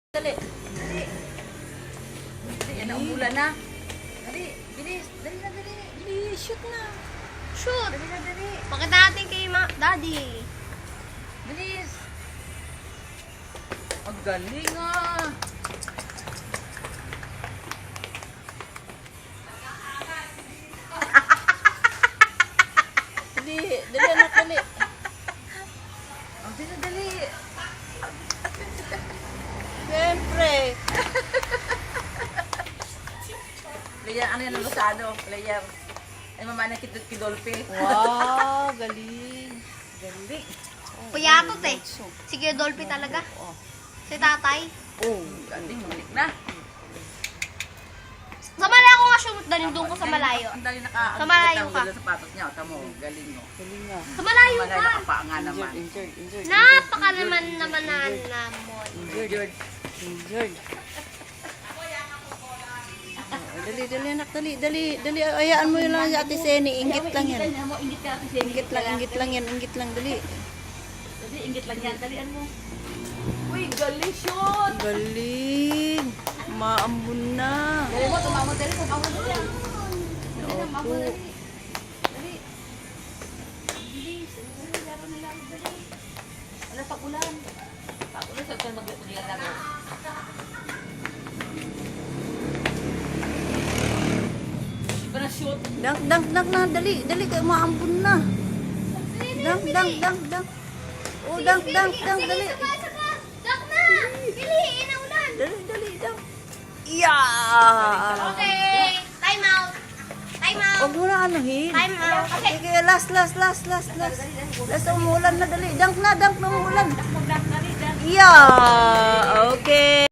Dali. Dali. Dali, yan ang umulan na. Dali, bilis. Dali na, dali. Bilis, shoot na. Shoot! Dali na, dali. Pakita natin kay Daddy. Bilis. Ang galing ah. Dali, dali anak, dali. Ang dali, dali. Siyempre. Player, ano yan ang Rosado? Player. Ay, mama na kidolpe. Wow, galing. Galing. Kuyatot eh. Sige, Dolphy talaga. Si tatay. Oh, galing. Malik na. Sa malayo ko nga shoot danin doon ko sa malayo. Ang dali naka... Sa malayo ka. Sa sapatos niya. Tamo, galing mo. Galing nga. Sa malayo Malay ka. nakapaa nga naman. Injured. Napaka naman na namon. Injured. Injured. Oh, dali anak, dali. Ayaan mo yun lang si Ate Seni. Inggit lang yan. Ingit ka kasi. Inggit lang, dali. Dali, ingit lang yan. Dalian mo. Uy, galing shoot! Galing. Maambun na. Dali mo, tumamon. Dali, tumamon. Dali, Opo. Dali. Bilis. Dali, laro na lang. Dali. Wala, pag-ulan. Pag-ulan, saan ka mag-laro? Iba na shoot. Dang na, dali. Maambun na. Dang. Oh, dang, dali. Dak na! Bili, inaulan! Dali, dang. Yeah! Okay, time out. Time out. Huwag mo na anuhin. Time out. Okay. Sige, last. Last umulan na, dali. Dang na umulan. Mag-dunk na rin. Yeah!